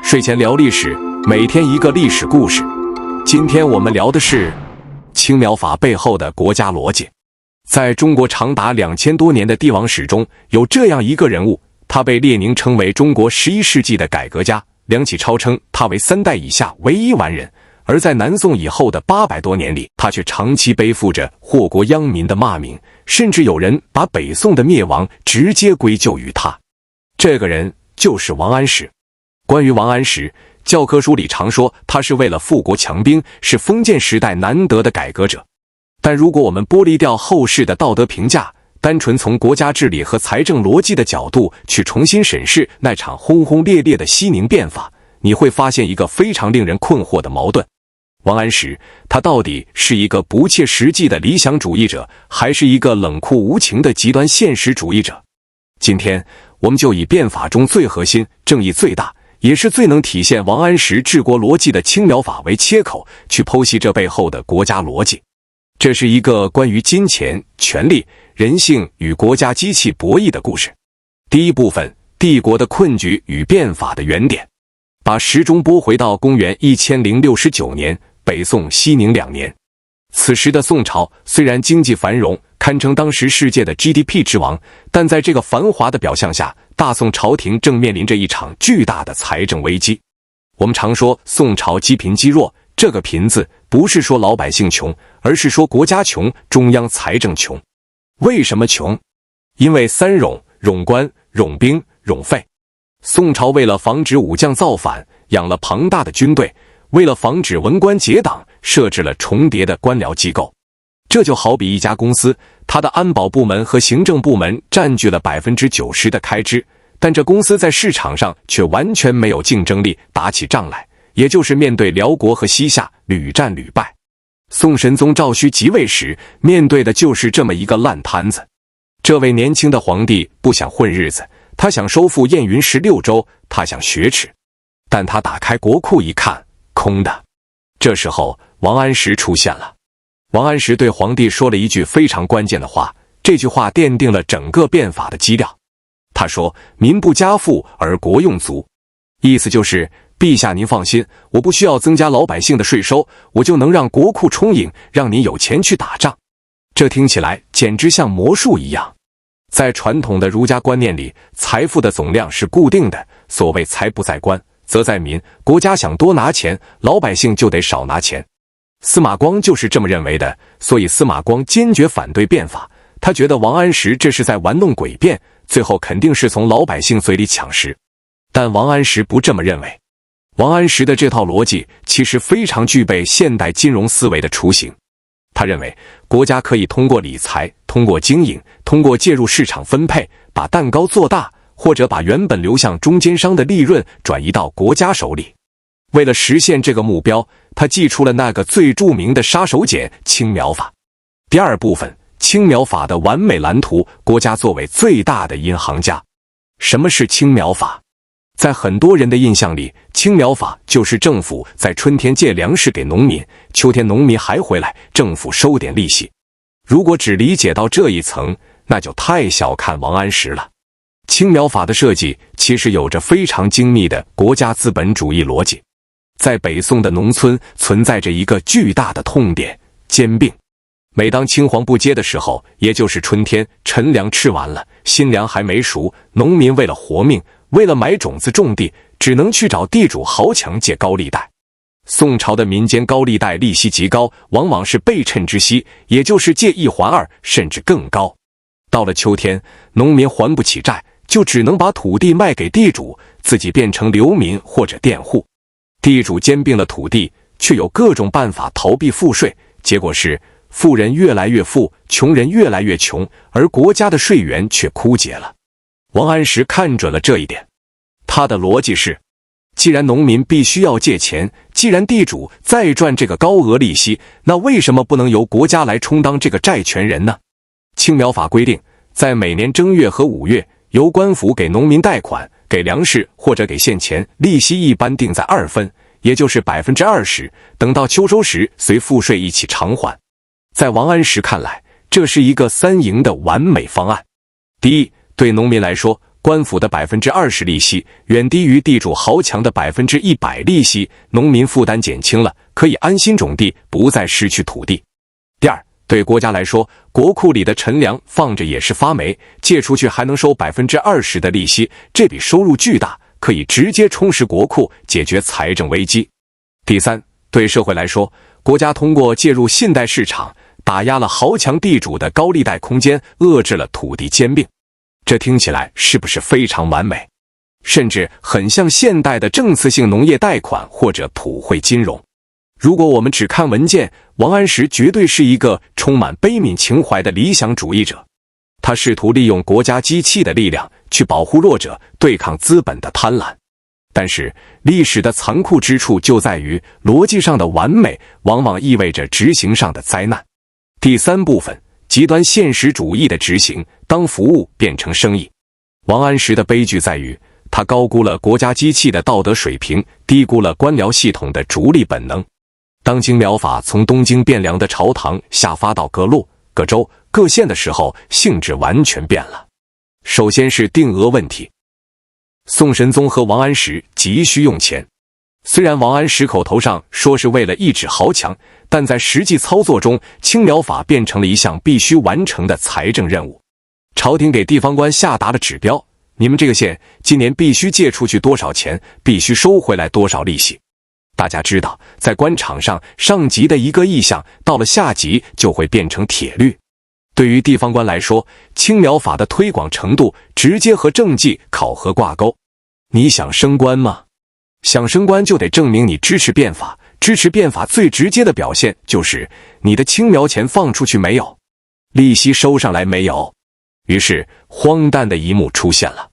睡前聊历史，每天一个历史故事。今天我们聊的是青苗法背后的国家逻辑。在中国长达2000多年的帝王史中，有这样一个人物，他被列宁称为中国11世纪的改革家，梁启超称他为3代以下唯一完人。而在南宋以后的800多年里，他却长期背负着祸国殃民的骂名，甚至有人把北宋的灭亡直接归咎于他。这个人就是王安石。关于王安石，教科书里常说他是为了富国强兵，是封建时代难得的改革者。但如果我们剥离掉后世的道德评价，单纯从国家治理和财政逻辑的角度去重新审视那场轰轰烈烈的西宁变法，你会发现一个非常令人困惑的矛盾。王安石，他到底是一个不切实际的理想主义者，还是一个冷酷无情的极端现实主义者？今天我们就以变法中最核心、正义最大，也是最能体现王安石治国逻辑的青苗法为切口，去剖析这背后的国家逻辑。这是一个关于金钱、权力、人性与国家机器博弈的故事。第一部分，帝国的困局与变法的原点。把时钟拨回到公元1069年，北宋熙宁2年。此时的宋朝虽然经济繁荣，堪称当时世界的 GDP 之王，但在这个繁华的表象下，大宋朝廷正面临着一场巨大的财政危机。我们常说宋朝积贫积弱，这个贫字不是说老百姓穷，而是说国家穷，中央财政穷。为什么穷？因为3冗：冗官、冗兵、冗费。宋朝为了防止武将造反，养了庞大的军队；为了防止文官结党，设置了重叠的官僚机构。这就好比一家公司，它的安保部门和行政部门占据了90%的开支，但这公司在市场上却完全没有竞争力，打起仗来，也就是面对辽国和西夏屡战屡败。宋神宗赵顼即位时，面对的就是这么一个烂摊子。这位年轻的皇帝不想混日子，他想收复燕云16州，他想雪耻，但他打开国库一看，空的。这时候王安石出现了。王安石对皇帝说了一句非常关键的话，这句话奠定了整个变法的基调。他说：民不加赋而国用足。意思就是陛下您放心，我不需要增加老百姓的税收，我就能让国库充盈，让您有钱去打仗。这听起来简直像魔术一样。在传统的儒家观念里，财富的总量是固定的，所谓财不在官，则在民，国家想多拿钱，老百姓就得少拿钱。司马光就是这么认为的，所以司马光坚决反对变法，他觉得王安石这是在玩弄诡辩，最后肯定是从老百姓嘴里抢食。但王安石不这么认为，王安石的这套逻辑其实非常具备现代金融思维的雏形。他认为国家可以通过理财，通过经营，通过介入市场分配，把蛋糕做大，或者把原本流向中间商的利润转移到国家手里。为了实现这个目标，他祭出了那个最著名的杀手锏——青苗法。第二部分，青苗法的完美蓝图，国家作为最大的银行家。什么是青苗法？在很多人的印象里，青苗法就是政府在春天借粮食给农民，秋天农民还回来，政府收点利息。如果只理解到这一层，那就太小看王安石了。青苗法的设计其实有着非常精密的国家资本主义逻辑。在北宋的农村存在着一个巨大的痛点——兼并。每当青黄不接的时候，也就是春天，陈粮吃完了，新粮还没熟，农民为了活命，为了买种子种地，只能去找地主豪强借高利贷。宋朝的民间高利贷利息极高，往往是背衬之息，也就是借1还2，甚至更高。到了秋天，农民还不起债，就只能把土地卖给地主，自己变成流民或者佃户。地主兼并了土地，却有各种办法逃避赋税，结果是富人越来越富，穷人越来越穷，而国家的税源却枯竭了。王安石看准了这一点，他的逻辑是：既然农民必须要借钱，既然地主再赚这个高额利息，那为什么不能由国家来充当这个债权人呢？青苗法规定，在每年正月和5月，由官府给农民贷款，给粮食或者给现钱，利息一般定在2分，也就是 20%， 等到秋收时随赋税一起偿还。在王安石看来，这是一个3赢的完美方案。第一，对农民来说，官府的20%利息远低于地主豪强的100%利息，农民负担减轻了，可以安心种地，不再失去土地。第二，对国家来说，国库里的陈粮放着也是发霉，借出去还能收20%的利息，这笔收入巨大，可以直接充实国库，解决财政危机。第三，对社会来说，国家通过介入信贷市场，打压了豪强地主的高利贷空间，遏制了土地兼并。这听起来是不是非常完美？甚至很像现代的政策性农业贷款或者普惠金融。如果我们只看文件，王安石绝对是一个充满悲悯情怀的理想主义者。他试图利用国家机器的力量去保护弱者，对抗资本的贪婪。但是历史的残酷之处就在于，逻辑上的完美往往意味着执行上的灾难。第三部分，极端现实主义的执行，当服务变成生意。王安石的悲剧在于，他高估了国家机器的道德水平，低估了官僚系统的逐利本能。当青苗法从东京汴梁的朝堂下发到各路、各州、各县的时候，性质完全变了。首先是定额问题。宋神宗和王安石急需用钱，虽然王安石口头上说是为了抑制豪强，但在实际操作中，青苗法变成了一项必须完成的财政任务。朝廷给地方官下达了指标，你们这个县今年必须借出去多少钱，必须收回来多少利息。大家知道，在官场上，上级的一个意向，到了下级就会变成铁律。对于地方官来说，青苗法的推广程度直接和政绩考核挂钩。你想升官吗？想升官就得证明你支持变法，支持变法最直接的表现就是你的青苗钱放出去没有，利息收上来没有。于是荒诞的一幕出现了。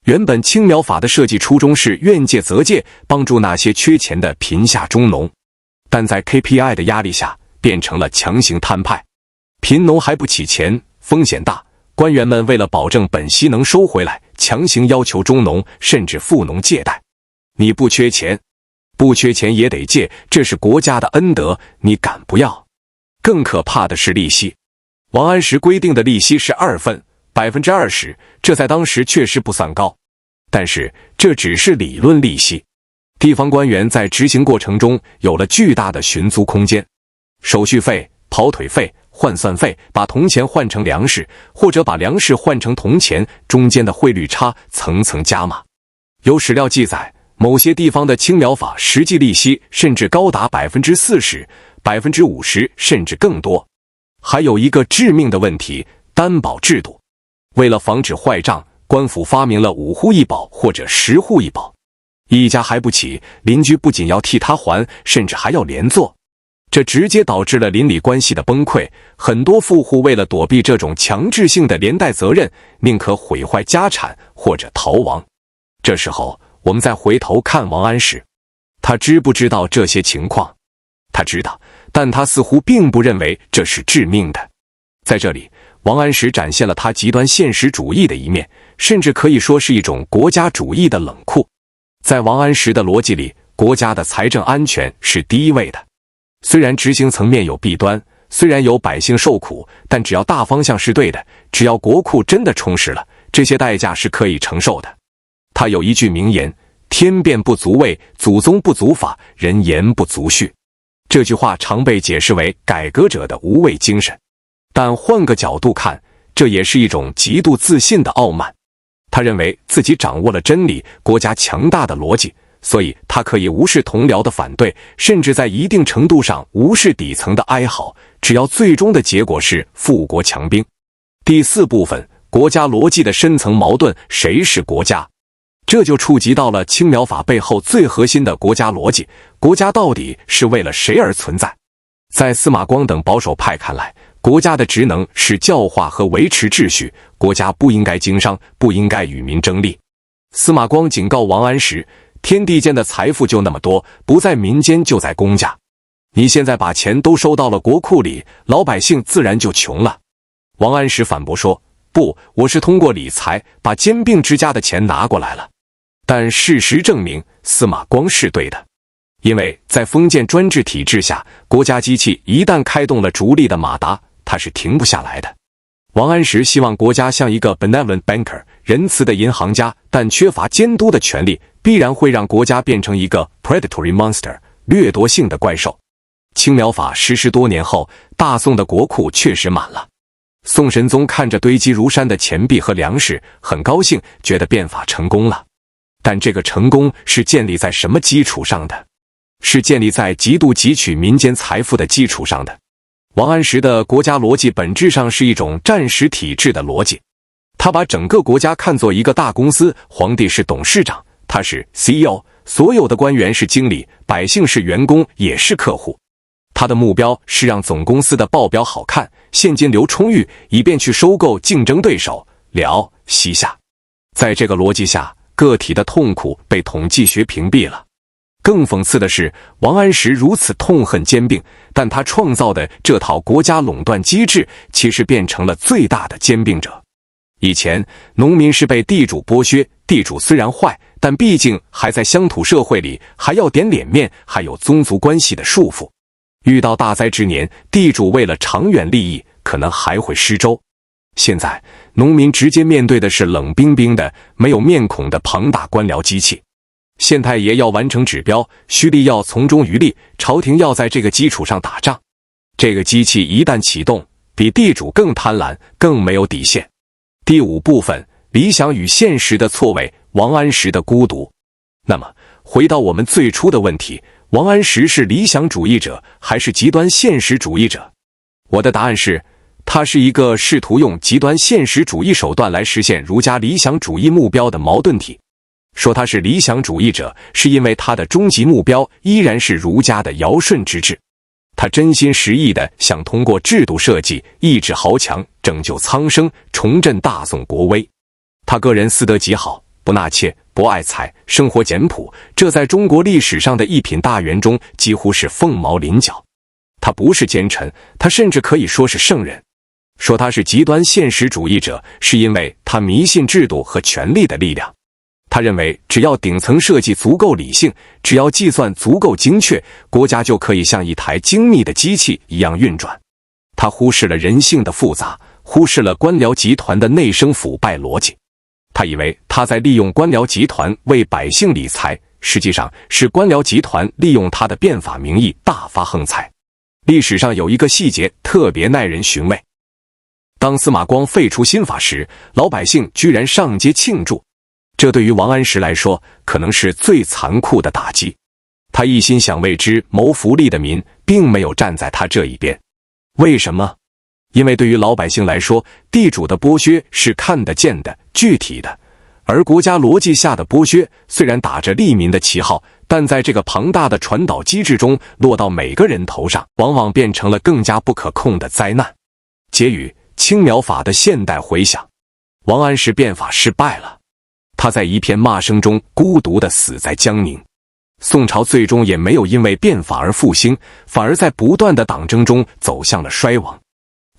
原本青苗法的设计初衷是愿借则借，帮助那些缺钱的贫下中农，但在 KPI 的压力下变成了强行摊派。贫农还不起钱，风险大，官员们为了保证本息能收回来，强行要求中农甚至富农借贷。你不缺钱，不缺钱也得借，这是国家的恩德，你敢不要？更可怕的是利息。王安石规定的利息是2分，20%，这在当时确实不算高，但是这只是理论利息。地方官员在执行过程中有了巨大的寻租空间，手续费、跑腿费、换算费，把铜钱换成粮食，或者把粮食换成铜钱，中间的汇率差层层加码。有史料记载，某些地方的青苗法实际利息甚至高达40%、50%，甚至更多。还有一个致命的问题，担保制度。为了防止坏账，官府发明了5户1保或者10户1保，一家还不起，邻居不仅要替他还，甚至还要连坐。这直接导致了邻里关系的崩溃，很多富户为了躲避这种强制性的连带责任，宁可毁坏家产或者逃亡。这时候我们再回头看王安石，他知不知道这些情况？他知道，但他似乎并不认为这是致命的。在这里，王安石展现了他极端现实主义的一面，甚至可以说是一种国家主义的冷酷。在王安石的逻辑里，国家的财政安全是第一位的。虽然执行层面有弊端，虽然有百姓受苦，但只要大方向是对的，只要国库真的充实了，这些代价是可以承受的。他有一句名言：天变不足畏，祖宗不足法，人言不足恤。这句话常被解释为改革者的无畏精神，但换个角度看，这也是一种极度自信的傲慢。他认为自己掌握了真理，国家强大的逻辑，所以他可以无视同僚的反对，甚至在一定程度上无视底层的哀嚎，只要最终的结果是富国强兵。第四部分，国家逻辑的深层矛盾，谁是国家？这就触及到了青苗法背后最核心的国家逻辑，国家到底是为了谁而存在？在司马光等保守派看来，国家的职能是教化和维持秩序，国家不应该经商，不应该与民争利。司马光警告王安石，天地间的财富就那么多，不在民间就在公家。你现在把钱都收到了国库里，老百姓自然就穷了。王安石反驳说，不，我是通过理财把兼并之家的钱拿过来了。但事实证明，司马光是对的。因为在封建专制体制下，国家机器一旦开动了逐利的马达，它是停不下来的。王安石希望国家像一个 benevolent banker，仁慈的银行家，但缺乏监督的权力，必然会让国家变成一个 predatory monster 掠夺性的怪兽。青苗法实施多年后，大宋的国库确实满了。宋神宗看着堆积如山的钱币和粮食，很高兴，觉得变法成功了。但这个成功是建立在什么基础上的？是建立在极度汲取民间财富的基础上的。王安石的国家逻辑本质上是一种战时体制的逻辑。他把整个国家看作一个大公司，皇帝是董事长，他是 CEO， 所有的官员是经理，百姓是员工，也是客户。他的目标是让总公司的报表好看，现金流充裕，以便去收购竞争对手，辽西夏。在这个逻辑下，个体的痛苦被统计学屏蔽了。更讽刺的是，王安石如此痛恨兼并，但他创造的这套国家垄断机制，其实变成了最大的兼并者。以前，农民是被地主剥削，地主虽然坏，但毕竟还在乡土社会里，还要点脸面，还有宗族关系的束缚。遇到大灾之年，地主为了长远利益，可能还会失周。现在，农民直接面对的是冷冰冰的、没有面孔的庞大官僚机器。县太爷要完成指标，胥吏要从中渔利，朝廷要在这个基础上打仗。这个机器一旦启动，比地主更贪婪，更没有底线。第5部分，理想与现实的错位，王安石的孤独。那么，回到我们最初的问题，王安石是理想主义者还是极端现实主义者？我的答案是，他是一个试图用极端现实主义手段来实现儒家理想主义目标的矛盾体。说他是理想主义者，是因为他的终极目标依然是儒家的尧舜之治。他真心实意地想通过制度设计抑制豪强，拯救苍生，重振大宋国威。他个人私德极好，不纳妾，不爱财，生活简朴，这在中国历史上的一品大员中几乎是凤毛麟角。他不是奸臣，他甚至可以说是圣人。说他是极端现实主义者，是因为他迷信制度和权力的力量。他认为只要顶层设计足够理性，只要计算足够精确，国家就可以像一台精密的机器一样运转。他忽视了人性的复杂，忽视了官僚集团的内生腐败逻辑。他以为他在利用官僚集团为百姓理财，实际上是官僚集团利用他的变法名义大发横财。历史上有一个细节特别耐人寻味，当司马光废除新法时，老百姓居然上街庆祝。这对于王安石来说，可能是最残酷的打击。他一心想为之谋福利的民，并没有站在他这一边。为什么？因为对于老百姓来说，地主的剥削是看得见的、具体的，而国家逻辑下的剥削虽然打着利民的旗号，但在这个庞大的传导机制中落到每个人头上，往往变成了更加不可控的灾难。结语：青苗法的现代回响。王安石变法失败了，他在一片骂声中孤独地死在江宁。宋朝最终也没有因为变法而复兴，反而在不断的党争中走向了衰亡。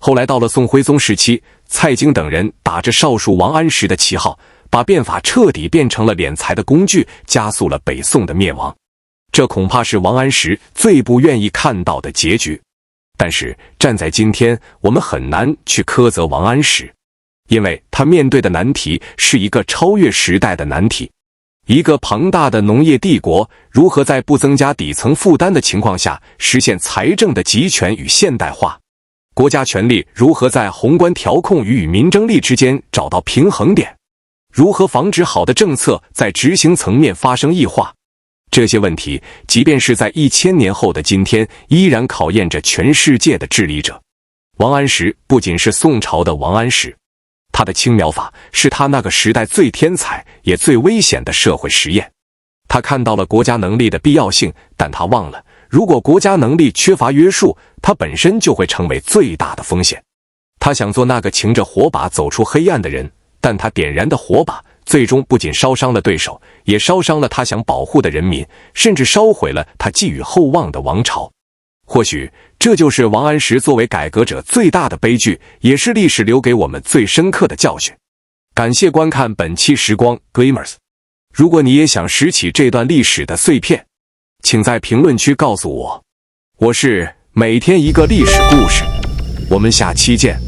后来到了宋徽宗时期，蔡京等人打着少数王安石的旗号，把变法彻底变成了敛财的工具，加速了北宋的灭亡。这恐怕是王安石最不愿意看到的结局。但是站在今天，我们很难去苛责王安石，因为他面对的难题是一个超越时代的难题。一个庞大的农业帝国如何在不增加底层负担的情况下实现财政的集权与现代化？国家权力如何在宏观调控与民争力之间找到平衡点？如何防止好的政策在执行层面发生异化？这些问题，即便是在1000年后的今天，依然考验着全世界的治理者。王安石不仅是宋朝的王安石，他的青苗法是他那个时代最天才也最危险的社会实验。他看到了国家能力的必要性，但他忘了，如果国家能力缺乏约束，它本身就会成为最大的风险。他想做那个擎着火把走出黑暗的人，但他点燃的火把最终不仅烧伤了对手，也烧伤了他想保护的人民，甚至烧毁了他寄予厚望的王朝。或许这就是王安石作为改革者最大的悲剧，也是历史留给我们最深刻的教训。感谢观看本期时光 Glimmers。 如果你也想拾起这段历史的碎片，请在评论区告诉我。我是每天一个历史故事，我们下期见。